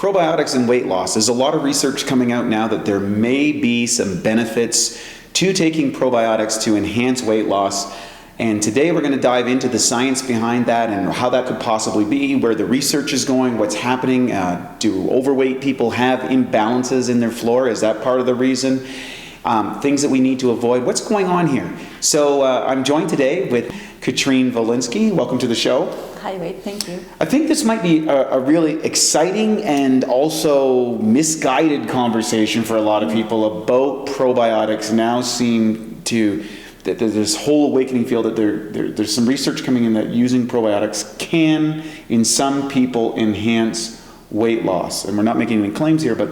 probiotics and weight loss. There's a lot of research coming out now that there may be some benefits to taking probiotics to enhance weight loss. And today we're going to dive into the science behind that and how that could possibly be, where the research is going, what's happening. Do overweight people have imbalances in their flora? Is that part of the reason? Things that we need to avoid. What's going on here? So I'm joined today with Katrine Wolinski. Welcome to the show. Hi, Wade. Thank you. I think this might be a really exciting and also misguided conversation for a lot of people about probiotics. Now seem to that there's this whole awakening field that there's some research coming in that using probiotics can, in some people, enhance weight loss. And we're not making any claims here, but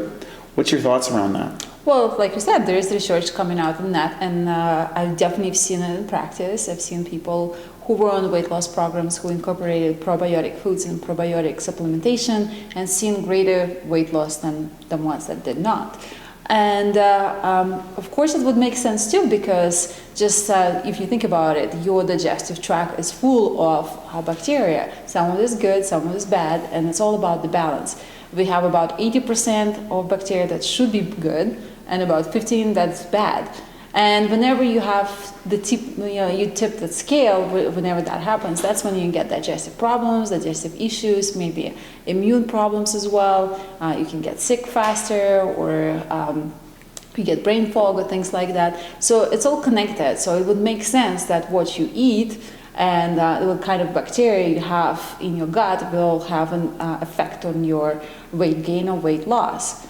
what's your thoughts around that? Well, like you said, there is research coming out on that, and I've definitely seen it in practice. I've seen people who were on weight loss programs who incorporated probiotic foods and probiotic supplementation and seen greater weight loss than the ones that did not. And of course it would make sense too, because just if you think about it, your digestive tract is full of bacteria. Some of it is good, some of it is bad, and it's all about the balance. We have about 80% of bacteria that should be good and about 15% that's bad. And whenever you have the tip, you tip the scale, whenever that happens, that's when you get digestive problems, digestive issues, maybe immune problems as well. You can get sick faster, or you get brain fog or things like that. So it's all connected. So it would make sense that what you eat and what kind of bacteria you have in your gut will have an effect on your weight gain or weight loss.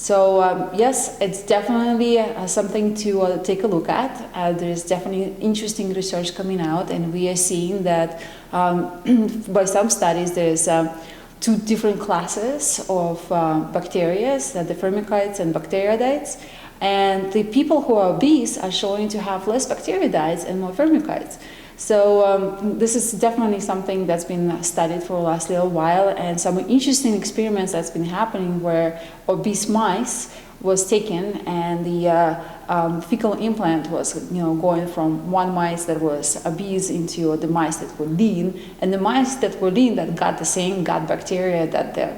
So yes, it's definitely something to take a look at. There's definitely interesting research coming out, and we are seeing that by some studies there's two different classes of bacteria, the firmicutes and bacteroidetes, and the people who are obese are showing to have less bacteroidetes and more firmicutes. So this is definitely something that's been studied for the last little while, and some interesting experiments that's been happening where obese mice was taken, and the fecal implant was going from one mice that was obese into the mice that were lean, and the mice that were lean that got the same gut bacteria that the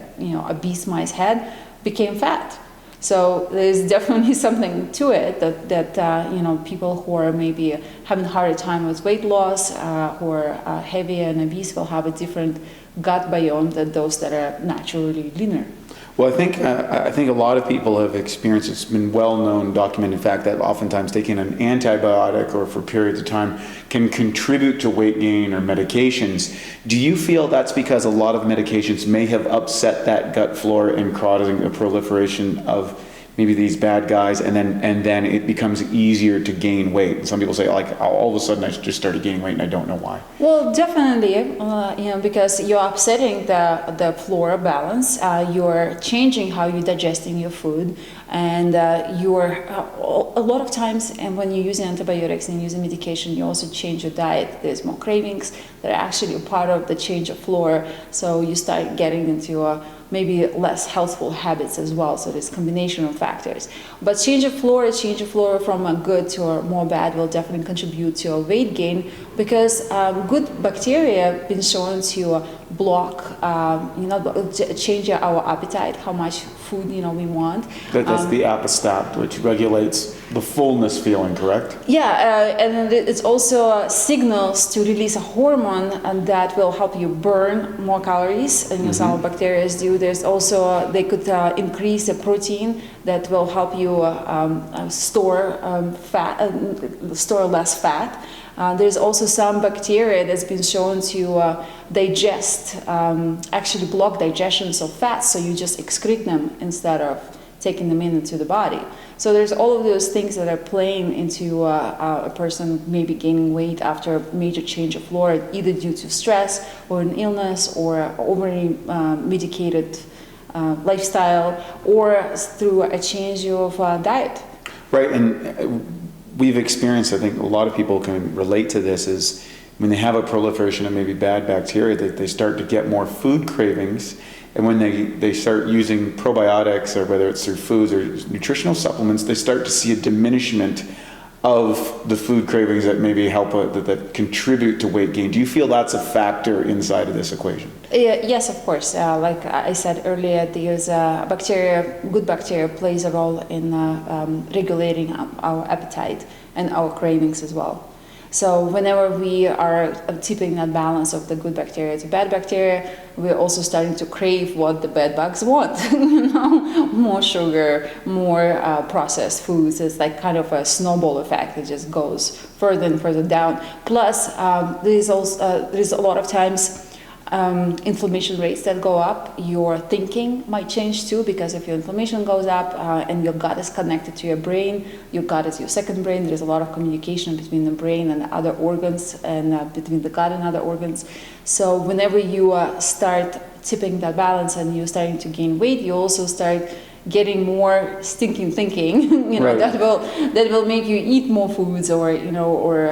obese mice had became fat. So there's definitely something to it that people who are maybe having a harder time with weight loss, who are heavy and obese, will have a different gut biome than those that are naturally leaner. Well, I think a lot of people have experienced, it's been well-known, documented fact that oftentimes taking an antibiotic or for periods of time can contribute to weight gain or medications. Do you feel that's because a lot of medications may have upset that gut flora and causing a proliferation of maybe these bad guys, and then it becomes easier to gain weight? And some people say, like, all of a sudden I just started gaining weight and I don't know why. Well, definitely, because you're upsetting the flora balance, you're changing how you're digesting your food, and you're a lot of times, and when you're using antibiotics and using medication, you also change your diet. There's more cravings that are actually a part of the change of flora, so you start getting into maybe less healthful habits as well. So there's a combination of factors. But change of flora from a good to a more bad will definitely contribute to a weight gain, because good bacteria have been shown to block, change our appetite, how much food we want. That's the apostat, which regulates the fullness feeling, correct? Yeah, and it's also signals to release a hormone that will help you burn more calories, and some bacteria do. There's also, they could increase a protein that will help you store less fat. There's also some bacteria that's been shown to digest, actually block digestions of fats, so you just excrete them instead of taking them into the body. So there's all of those things that are playing into a person maybe gaining weight after a major change of flora, either due to stress or an illness or overly medicated lifestyle, or through a change of diet. Right, and we've experienced, I think a lot of people can relate to this, is when they have a proliferation of maybe bad bacteria, that they start to get more food cravings. And when they start using probiotics, or whether it's through foods or nutritional supplements, they start to see a diminishment of the food cravings that maybe help that contribute to weight gain. Do you feel that's a factor inside of this equation? Yes, of course. Like I said earlier, there's good bacteria plays a role in regulating our appetite and our cravings as well. So whenever we are tipping that balance of the good bacteria to bad bacteria, we're also starting to crave what the bad bugs want. More sugar, more processed foods. It's like kind of a snowball effect. It just goes further and further down. Plus, there's a lot of times inflammation rates that go up. Your thinking might change too, because if your inflammation goes up and your gut is connected to your brain, your gut is your second brain. There's a lot of communication between the brain and other organs, and between the gut and other organs. So whenever you start tipping that balance and you're starting to gain weight, you also start getting more stinking thinking, right. that will make you eat more foods, or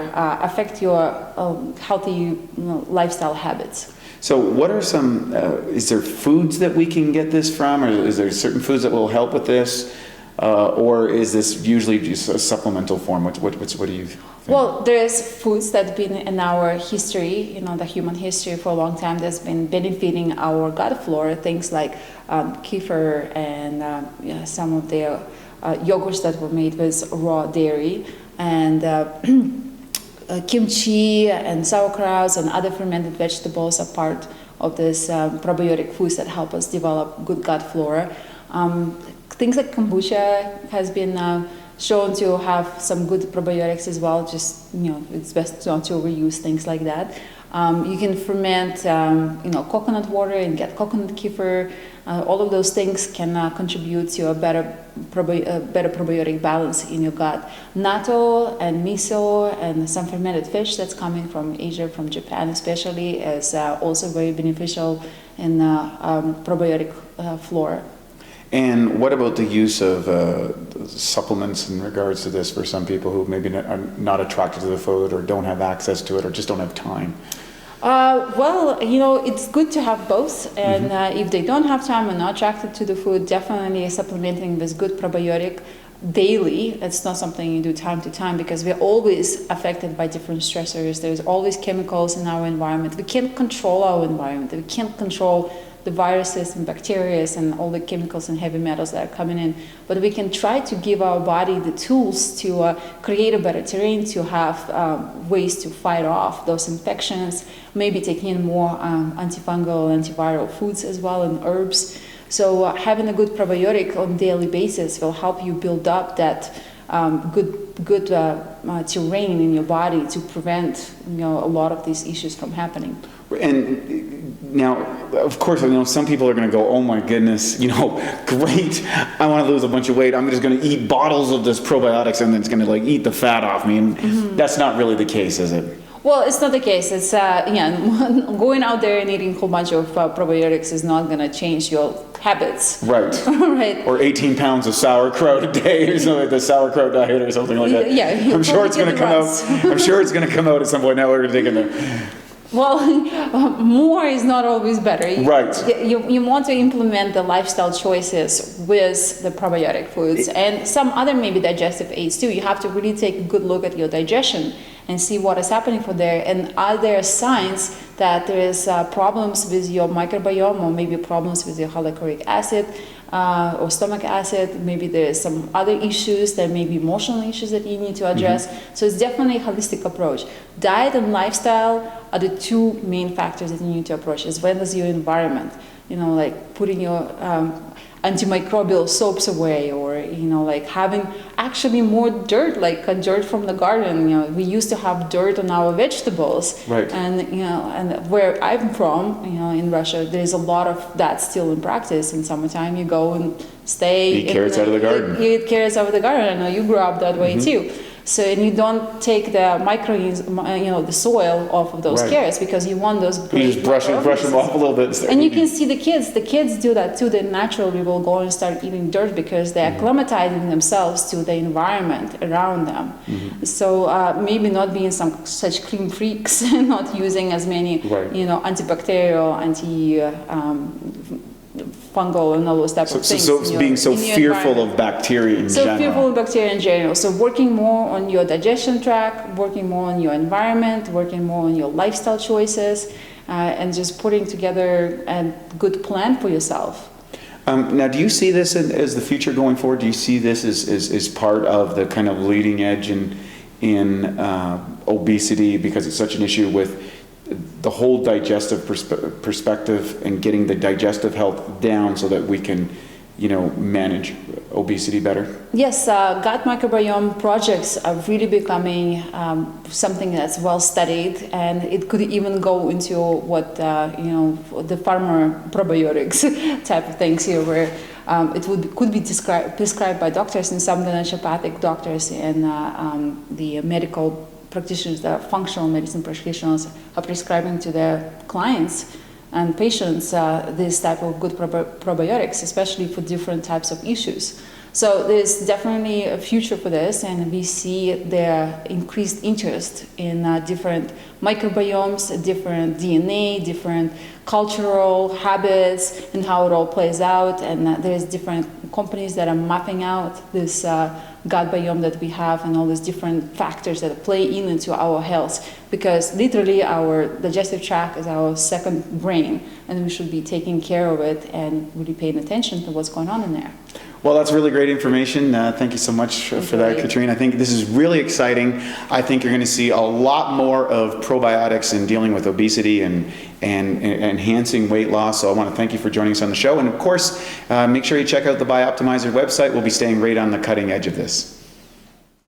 affect your healthy lifestyle habits. So what are some, is there foods that we can get this from, or is there certain foods that will help with this? Or is this usually just a supplemental form? What do you think? Well, there's foods that have been in our history, the human history for a long time, that's been benefiting our gut flora. Things like kefir and some of the yogurts that were made with raw dairy, and kimchi and sauerkrauts and other fermented vegetables are part of this probiotic foods that help us develop good gut flora. Things like kombucha has been shown to have some good probiotics as well. Just it's best not to overuse things like that. You can ferment, coconut water and get coconut kefir. All of those things can contribute to a better probiotic balance in your gut. Natto and miso and some fermented fish that's coming from Asia, from Japan especially, is also very beneficial in probiotic flora. And what about the use of supplements in regards to this for some people who maybe are not attracted to the food, or don't have access to it, or just don't have time? Well, it's good to have both, and if they don't have time and not attracted to the food, definitely supplementing with good probiotic daily. It's not something you do time to time, because we're always affected by different stressors. There's always chemicals in our environment. We can't control our environment. We can't control the viruses and bacteria and all the chemicals and heavy metals that are coming in, but we can try to give our body the tools to create a better terrain, to have ways to fight off those infections, maybe taking in more antifungal, antiviral foods as well, and herbs. So having a good probiotic on a daily basis will help you build up that good terrain in your body to prevent a lot of these issues from happening. And now, of course, some people are going to go, oh my goodness, great, I want to lose a bunch of weight, I'm just going to eat bottles of this probiotics and then it's going to eat the fat off me. And that's not really the case, is it? Well, it's not the case. It's going out there and eating a whole bunch of probiotics is not going to change your habits. Right. Right. Or 18 pounds of sauerkraut a day, or something like the sauerkraut diet or something like that. Yeah. I'm sure it's going to come out. I'm sure it's going to come out at some point. Now we're going to take it there. Well, more is not always better. Right. You want to implement the lifestyle choices with the probiotic foods and some other maybe digestive aids too. You have to really take a good look at your digestion and see what is happening for there. And are there signs that there is problems with your microbiome, or maybe problems with your hyaluronic acid or stomach acid? Maybe there is some other issues. There may be emotional issues that you need to address. So it's definitely a holistic approach. Diet and lifestyle are the two main factors that you need to approach, as well as your environment. Like putting your antimicrobial soaps away, or like having actually more dirt, like dirt from the garden. We used to have dirt on our vegetables, right. And and where I'm from, in Russia, there's a lot of that still in practice. In summertime, you go and eat carrots out of the garden. You eat carrots out of the garden. I know you grew up that way too. So, and you don't take the the soil off of those carrots, because you want those great. You just brush them off a little bit. And you can see the kids do that too. They naturally will go and start eating dirt because they're acclimatizing themselves to the environment around them. So maybe not being such clean freaks, and not using as many, antibacterial, fungal and all those type of things. So being so in your fearful environment. of bacteria in So general. fearful of bacteria in general. So working more on your digestion tract, working more on your environment, working more on your lifestyle choices, and just putting together a good plan for yourself. Now, do you see this as the future going forward? Do you see this as part of the kind of leading edge in obesity, because it's such an issue with the whole digestive perspective and getting the digestive health down so that we can, manage obesity better? Yes, gut microbiome projects are really becoming something that's well studied, and it could even go into what the farmer probiotics type of things here, where it could be prescribed by doctors, and some of the naturopathic doctors and the medical practitioners, the functional medicine practitioners, are prescribing to their clients and patients this type of good probiotics, especially for different types of issues. So there's definitely a future for this, and we see their increased interest in different microbiomes, different DNA, different cultural habits, and how it all plays out. And there's different companies that are mapping out this gut biome that we have, and all these different factors that play into our health, because literally our digestive tract is our second brain, and we should be taking care of it and really paying attention to what's going on in there. Well, that's really great information. Thank you so much for that, Katrine. I think this is really exciting. I think you're going to see a lot more of probiotics in dealing with obesity and enhancing weight loss. So I want to thank you for joining us on the show. And of course, make sure you check out the Bioptimizer website. We'll be staying right on the cutting edge of this.